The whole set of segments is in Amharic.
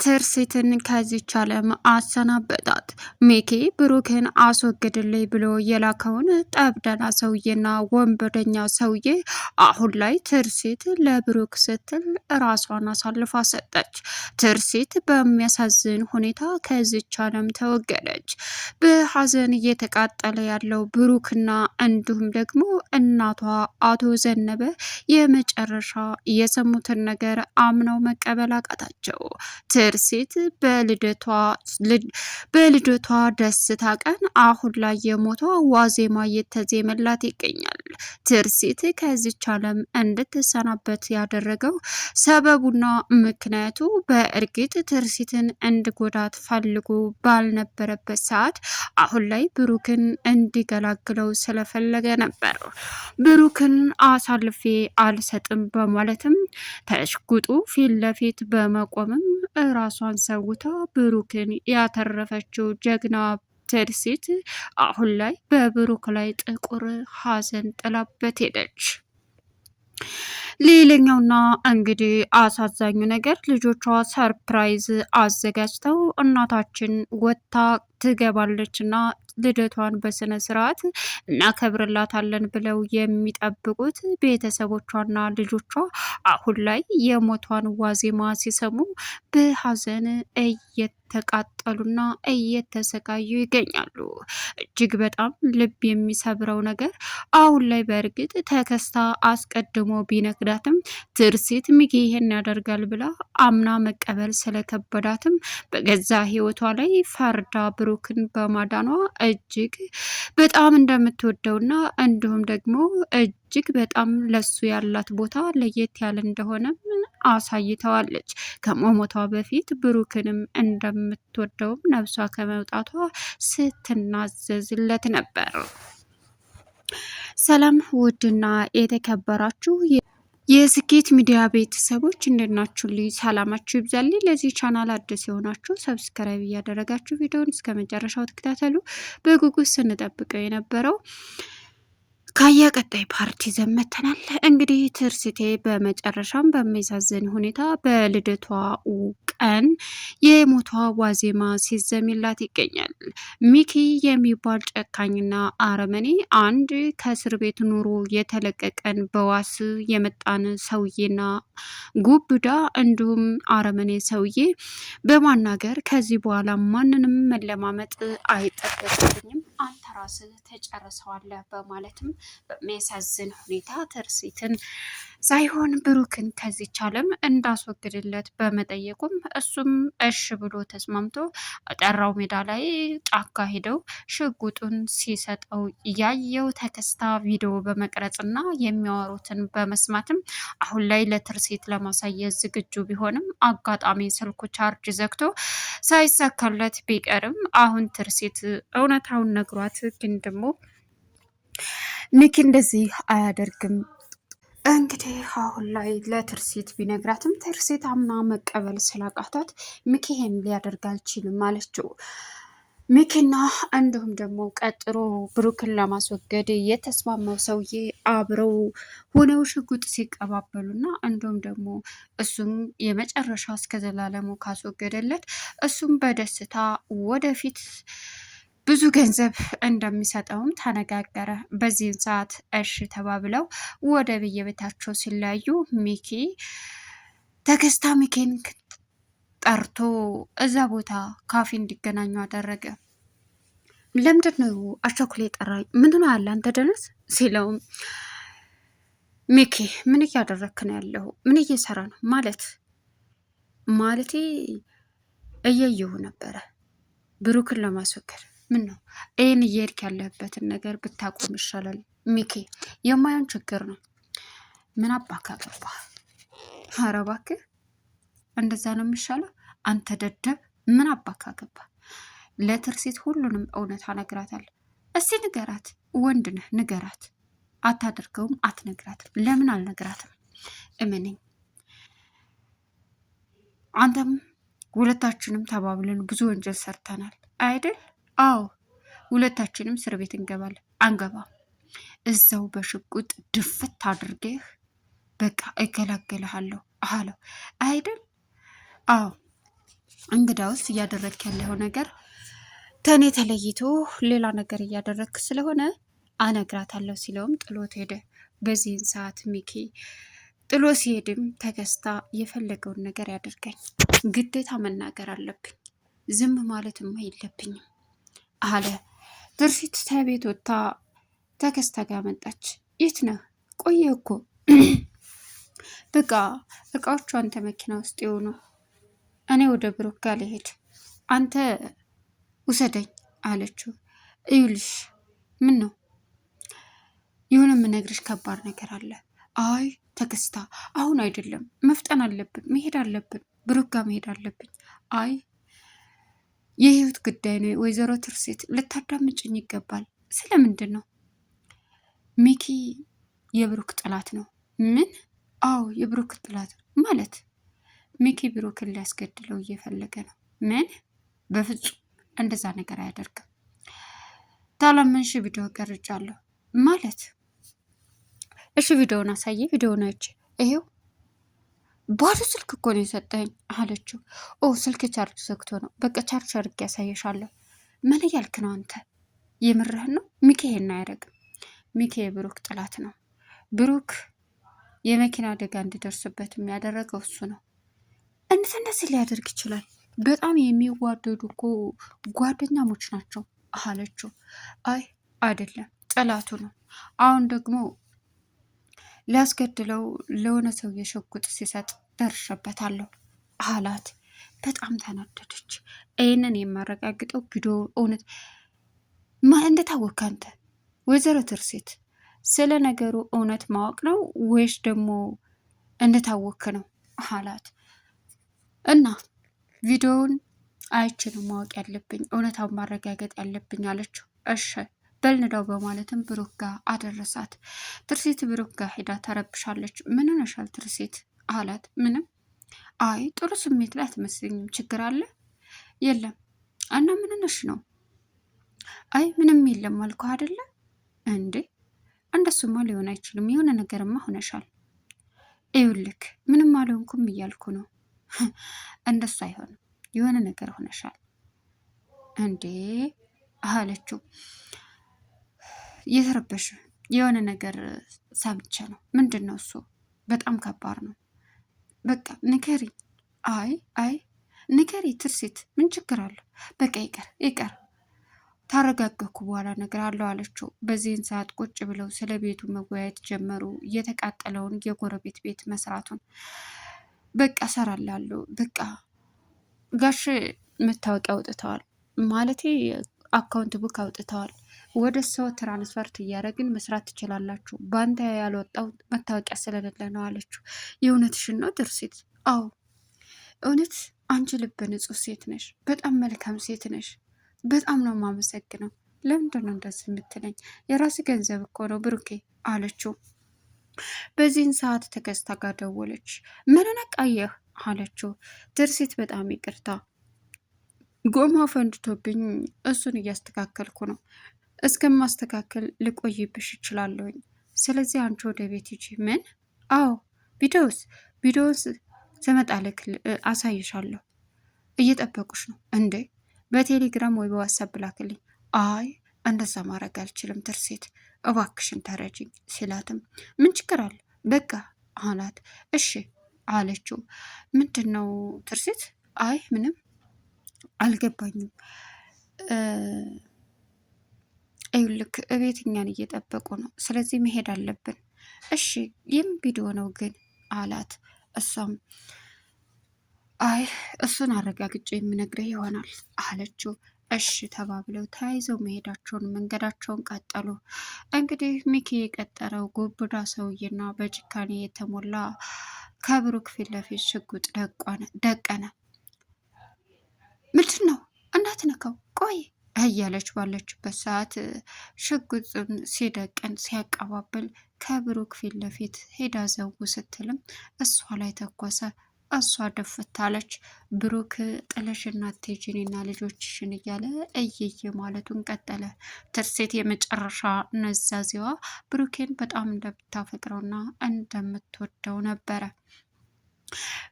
ትርሲትን ከዚች ዓለም አሰናበጣት። ሚኪ ብሩክን አስወግድልኝ ብሎ የላከውን ጠብደና ሰውዬና ወንበደኛ ሰውዬ አሁን ላይ ትርሲት ለብሩክ ስትል ራሷን አሳልፋ ሰጠች። ትርሲት በሚያሳዝን ሁኔታ ከዚች ዓለም ተወገደች። በሀዘን እየተቃጠለ ያለው ብሩክና እንዲሁም ደግሞ እናቷ አቶ ዘነበ የመጨረሻ የሰሙትን ነገር አምነው መቀበል አቃታቸው። ትርሲት በልደቷ ደስታ ቀን አሁን ላይ የሞቷ ዋዜማ እየተዜመላት ይገኛል። ትርሲት ከዚች ዓለም እንድትሰናበት ያደረገው ሰበቡና ምክንያቱ በእርግጥ ትርሲትን እንዲጎዳት ፈልጎ ባልነበረበት ሰዓት አሁን ላይ ብሩክን እንዲገላግለው ስለፈለገ ነበር። ብሩክን አሳልፌ አልሰጥም በማለትም ተሽጉጡ ፊት ለፊት በመቆምም ራሷን ሰውታ ብሩክን ያተረፈችው ጀግና ትርሲት አሁን ላይ በብሩክ ላይ ጥቁር ሀዘን ጥላበት ሄደች። ሌላኛውና እንግዲህ አሳዛኙ ነገር ልጆቿ ሰርፕራይዝ አዘጋጅተው እናታችን ወጥታ ትገባለች እና ልደቷን በስነ ስርዓት እናከብርላታለን ብለው የሚጠብቁት ቤተሰቦቿና ልጆቿ አሁን ላይ የሞቷን ዋዜማ ሲሰሙ በሀዘን እየተቃጠሉና እየተሰቃዩ ይገኛሉ። እጅግ በጣም ልብ የሚሰብረው ነገር አሁን ላይ በእርግጥ ተከስታ አስቀድሞ ቢነግዳትም ትርሲት ሚኪ ይሄን ያደርጋል ብላ አምና መቀበል ስለከበዳትም በገዛ ህይወቷ ላይ ፈርዳ ብሩክን በማዳኗ እጅግ በጣም እንደምትወደውና እንዲሁም ደግሞ እጅግ በጣም ለሱ ያላት ቦታ ለየት ያለ እንደሆነ አሳይተዋለች። ከመሞቷ በፊት ብሩክንም እንደምትወደውም ነብሷ ከመውጣቷ ስትናዘዝለት ነበር። ሰላም ውድና የተከበራችሁ የስኬት ሚዲያ ቤተሰቦች እንደናችሁልኝ ሰላማችሁ ይብዛልኝ። ለዚህ ቻናል አዲስ የሆናችሁ ሰብስክራይብ እያደረጋችሁ ቪዲዮውን እስከ መጨረሻው ተከታተሉ። በጉጉት ስንጠብቀው የነበረው ካያ ቀጣይ ፓርቲ ዘመተናል። እንግዲህ ትርሲቴ በመጨረሻም በሚያሳዝን ሁኔታ በልደቷ ቀን የሞቷ ዋዜማ ሲዘሚላት ይገኛል። ሚኪ የሚባል ጨካኝና አረመኔ አንድ ከእስር ቤት ኑሮ የተለቀቀን በዋስ የመጣን ሰውዬና ጉብዳ እንዲሁም አረመኔ ሰውዬ በማናገር ከዚህ በኋላ ማንንም መለማመጥ አይጠበቅብኝም፣ አንተ ራስህ ተጨርሰዋለህ በማለትም በሚያሳዝን ሁኔታ ትርሲትን ሳይሆን ብሩክን ከዚች ዓለም እንዳስወግድለት በመጠየቁም እሱም እሽ ብሎ ተስማምቶ ጠራው ሜዳ ላይ ጫካ ሄደው ሽጉጡን ሲሰጠው ያየው ተከስታ ቪዲዮ በመቅረጽና የሚያወሩትን በመስማትም አሁን ላይ ለትርሲት ለማሳየት ዝግጁ ቢሆንም አጋጣሚ ስልኩ ቻርጅ ዘግቶ ሳይሳካለት ቢቀርም አሁን ትርሲት እውነታውን ነግሯት ግን ደግሞ ሚኪ እንደዚህ አያደርግም። እንግዲህ አሁን ላይ ለትርሲት ቢነግራትም ትርሲት አምና መቀበል ስላቃታት ሚኪ ይሄን ሊያደርግ አልችልም አለችው። ሚኪና እንዲሁም ደግሞ ቀጥሮ ብሩክን ለማስወገድ የተስማማው ሰውዬ አብረው ሆነው ሽጉጥ ሲቀባበሉና እንዲሁም ደግሞ እሱም የመጨረሻ እስከ ዘላለሙ ካስወገደለት እሱም በደስታ ወደፊት ብዙ ገንዘብ እንደሚሰጠውም ተነጋገረ። በዚህን ሰዓት እሺ ተባብለው ወደ በየቤታቸው ሲለያዩ ሚኪ ተከስታ ሚኪን ጠርቶ እዛ ቦታ ካፌ እንዲገናኙ አደረገ። ለምንድን ነው አቸኩሌ ጠራኝ? ምንድን ነው ያለ አንተ ደነስ ሲለውም ሚኪ ምን እያደረክ ነው ያለው? ምን እየሰራ ነው? ማለቴ እየየሁ ነበረ ብሩክን ለማስወገድ። ምን ነው ይህን እየሄድክ ያለህበትን ነገር ብታቆም ይሻላል ሚኪ፣ የማየውን ችግር ነው። ምን አባካ ገባ? ኧረ እባክህ እንደዛ ነው የሚሻለው። አንተ ደደብ፣ ምን አባካ ገባ? ለትርሲት ሁሉንም እውነት እነግራታለሁ። እስቲ ንገራት፣ ወንድ ነህ ንገራት። አታደርገውም፣ አትነግራትም። ለምን አልነግራትም? እመነኝ፣ አንተም ሁለታችንም ተባብለን ብዙ ወንጀል ሰርተናል አይደል? አዎ፣ ሁለታችንም እስር ቤት እንገባለን። አንገባም፣ እዛው በሽጉጥ ድፍት አድርጌህ በቃ እገላገልሃለሁ አለው አይደል? አዎ እንግዳውስ እያደረግክ ያለው ነገር ተኔ ተለይቶ ሌላ ነገር እያደረግክ ስለሆነ አነግራታለሁ ሲለውም ጥሎት ሄደ። በዚህን ሰዓት ሚኪ ጥሎ ሲሄድም ተከስታ የፈለገውን ነገር ያደርገኝ ግዴታ መናገር አለብኝ፣ ዝም ማለትማ የለብኝም አለ። ትርሲት ከቤት ወጥታ ተከስታ ጋር መጣች። የት ነህ? ቆየ እኮ በቃ እቃዎቹ አንተ መኪና ውስጥ የሆኑ እኔ ወደ ብሩክ ጋር ልሄድ፣ አንተ ውሰደኝ አለችው። እዩልሽ፣ ምን ነው? የሆነ የምነግርሽ ከባድ ነገር አለ። አይ ተከስታ፣ አሁን አይደለም፣ መፍጠን አለብን፣ መሄድ አለብን፣ ብሩክ ጋር መሄድ አለብኝ። አይ የህይወት ጉዳይ ነው ወይዘሮ ትርሲት፣ ልታዳምጭኝ ይገባል። ስለምንድን ነው? ሚኪ የብሩክ ጥላት ነው። ምን? አዎ የብሩክ ጥላት ማለት ሚኪ ብሩክን ሊያስገድለው እየፈለገ ነው። ምን? በፍጹም እንደዛ ነገር አያደርግም። ታላመንሽ ቪዲዮ ቀርጫለሁ ማለት። እሺ ቪዲዮውን አሳየ። ቪዲዮውን አይቼ ይሄው ባዶ ስልክ እኮ ነው የሰጠኝ አለችው። ኦ ስልክ ቻርጅ ዘግቶ ነው። በቃ ቻርጅ አድርጌ ያሳየሻለሁ። ምን እያልክ ነው አንተ? የምርህን ነው? ሚኪ ይሄን አያደርግም። ሚኪ የብሩክ ጥላት ነው። ብሩክ የመኪና አደጋ እንዲደርስበት የሚያደረገው እሱ ነው። እንደዚህ ሊያደርግ ይችላል? በጣም የሚዋደዱ እኮ ጓደኛሞች ናቸው አለችው። አይ አይደለም፣ ጥላቱ ነው። አሁን ደግሞ ሊያስገድለው ለሆነ ሰው የሽጉጥ ሲሰጥ ደርሸበታለሁ አላት። በጣም ተናደደች። ይህንን የማረጋግጠው ቪዲዮ እውነት እንደታወቅ አንተ ወይዘሮ ትርሲት ስለ ነገሩ እውነት ማወቅ ነው ወይስ ደግሞ እንደታወክ ነው አላት። እና ቪዲዮውን አይቼ ነው ማወቅ ያለብኝ፣ እውነታውን ማረጋገጥ ያለብኝ አለችው። እሺ በልንዳው በማለትም ብሩክ ጋር አደረሳት። ትርሲት ብሩክ ጋር ሄዳ ተረብሻለች። ምን ሆነሻል ትርሲት አላት። ምንም። አይ ጥሩ ስሜት ላይ አትመስለኝም፣ ችግር አለ? የለም። እና ምን ሆነሽ ነው? አይ ምንም የለም አልኩህ አይደለ እንዴ? እንደሱማ ሊሆን አይችልም፣ የሆነ ነገርማ ሆነሻል። ይኸውልህ ምንም አልሆንኩም እያልኩ ነው። እንደሱ አይሆንም፣ የሆነ ነገር ሆነሻል እንዴ አለችው። እየተረበሽ የሆነ ነገር ሰምቼ ነው። ምንድን ነው እሱ? በጣም ከባድ ነው። በቃ ንገሪ። አይ ንገሪ ትርሲት፣ ምን ችግር አለው? በቃ ይቀር ታረጋገኩ በኋላ ነገር አለው አለችው። በዚህን ሰዓት ቁጭ ብለው ስለ ቤቱ መወያየት ጀመሩ። እየተቃጠለውን የጎረቤት ቤት መስራቱን በቃ ሰራላለሁ። በቃ ጋሽ መታወቂያ አውጥተዋል፣ ማለቴ አካውንት ቡክ አውጥተዋል። ወደ ሰው ትራንስፈርት እያደረግን መስራት ትችላላችሁ። በአንተ ያልወጣው መታወቂያ ስለሌለ ነው አለችው። የእውነትሽን ነው ትርሲት? አዎ እውነት አንቺ ልበ ንጹህ ሴት ነሽ። በጣም መልካም ሴት ነሽ። በጣም ነው የማመሰግነው። ለምንድን ነው እንደዚህ የምትለኝ? የራስ ገንዘብ እኮ ነው ብሩኬ አለችው። በዚህን ሰዓት ተከስታ ጋር ደወለች። ምን ነቃየህ አለችው። ትርሲት በጣም ይቅርታ፣ ጎማ ፈንድቶብኝ እሱን እያስተካከልኩ ነው። እስከማስተካከል ልቆይብሽ እችላለሁኝ። ስለዚህ አንቺ ወደ ቤት ሂጂ። ምን? አዎ ቪዲዮስ ስመጣ ልክ አሳይሻለሁ። እየጠበቁሽ ነው እንዴ? በቴሌግራም ወይ በዋትሳፕ ላክልኝ። አይ እንደዛ ማድረግ አልችልም ትርሲት፣ እባክሽን ተረጅኝ ሲላትም ምን ችግር አለ በቃ አላት። እሺ አለችው። ምንድን ነው ትርሲት? አይ ምንም አልገባኝም። ይኸውልህ እቤት እኛን እየጠበቁ ነው፣ ስለዚህ መሄድ አለብን። እሺ ይህም ቪዲዮ ነው ግን አላት። እሷም አይ እሱን አረጋግጬ የምነግርህ ይሆናል አለችው። እሺ ተባብለው ተያይዘው መሄዳቸውን መንገዳቸውን ቀጠሉ። እንግዲህ ሚኪ የቀጠረው ጎብዳ ሰውዬና በጭካኔ የተሞላ ከብሩክ ፊት ለፊት ሽጉጥ ደቀነ። ምንድን ነው እንዳትነካው ቆይ እያለች ባለችበት ሰዓት ሽጉጡን ሲደቅን ሲያቀባብል ከብሩክ ፊት ለፊት ሄዳ ዘው ስትልም እሷ ላይ ተኮሰ። እሷ ደፍታለች። ብሩክ ጥለሽና አትሄጂና ልጆችሽን እያለ እየየ ማለቱን ቀጠለ። ትርሲት የመጨረሻ ነዛዜዋ ብሩኬን በጣም እንደምታፈቅረውና እንደምትወደው ነበረ።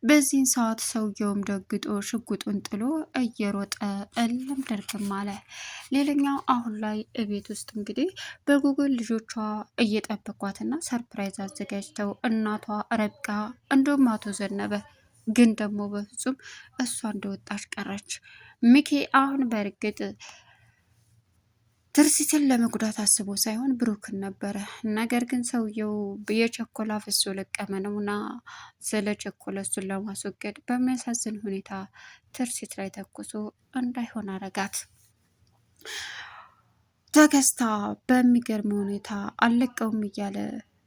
በዚህን ሰዓት ሰውየውም ደግጦ ሽጉጡን ጥሎ እየሮጠ እልም ድርግም አለ። ሌላኛው አሁን ላይ እቤት ውስጥ እንግዲህ በጉግል ልጆቿ እየጠበቋትና ሰርፕራይዝ አዘጋጅተው እናቷ ረብቃ እንዲሁም አቶ ዘነበ ግን ደግሞ በፍጹም እሷ እንደወጣች ቀረች። ሚኪ አሁን በእርግጥ ትርሲትን ለመጉዳት አስቦ ሳይሆን ብሩክን ነበረ። ነገር ግን ሰውየው የቸኮላ ፍሶ ለቀመ ነውና ስለ ቸኮለ እሱን ለማስወገድ በሚያሳዝን ሁኔታ ትርሲት ላይ ተኩሶ እንዳይሆን አረጋት። ተከስታ በሚገርም ሁኔታ አልለቀውም እያለ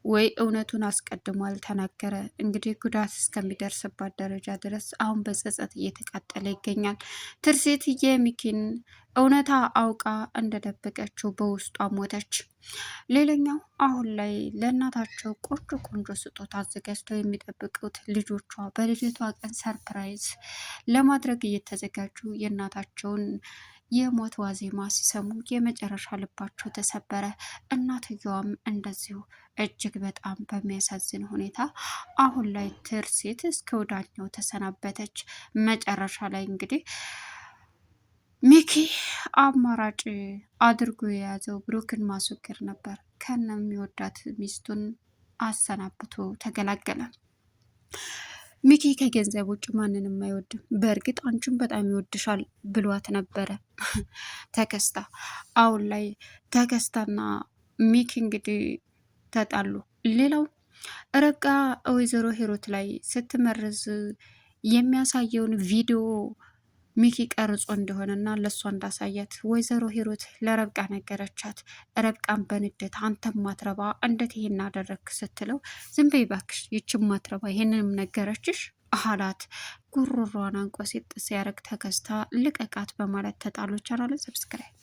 ወይ እውነቱን አስቀድሞ አልተናገረ። እንግዲህ ጉዳት እስከሚደርስባት ደረጃ ድረስ አሁን በጸጸት እየተቃጠለ ይገኛል። ትርሴት የሚኪን እውነታ አውቃ እንደደበቀችው በውስጧ ሞተች። ሌላኛው አሁን ላይ ለእናታቸው ቆንጆ ቆንጆ ስጦታ አዘጋጅተው የሚጠብቁት ልጆቿ በልደቷ ቀን ሰርፕራይዝ ለማድረግ እየተዘጋጁ የእናታቸውን የሞት ዋዜማ ሲሰሙ የመጨረሻ ልባቸው ተሰበረ። እናትየዋም እንደዚሁ እጅግ በጣም በሚያሳዝን ሁኔታ አሁን ላይ ትርሲት እስከ ወዳኛው ተሰናበተች። መጨረሻ ላይ እንግዲህ ሚኪ አማራጭ አድርጎ የያዘው ብሩክን ማስወገድ ነበር። ከነ የሚወዳት ሚስቱን አሰናብቶ ተገላገለ። ሚኪ ከገንዘብ ውጭ ማንንም አይወድም። በእርግጥ አንቺን በጣም ይወድሻል ብሏት ነበረ ተከስታ። አሁን ላይ ተከስታና ሚኪ እንግዲህ ተጣሉ። ሌላው ረብቃ ወይዘሮ ሂሩት ላይ ስትመርዝ የሚያሳየውን ቪዲዮ ሚኪ ቀርጾ እንደሆነና ለእሷ እንዳሳያት ወይዘሮ ሂሩት ለረብቃ ነገረቻት። ረብቃን በንዴት አንተም ማትረባ እንዴት ይሄን አደረግክ ስትለው ዝም በይ እባክሽ ይችም ማትረባ ይሄንንም ነገረችሽ አላት። ጉሮሯን አንቆ ሲጥ ሲያረግ ተከስታ ልቀቃት በማለት ተጣሉ። ቻናሉን ሰብስክራይብ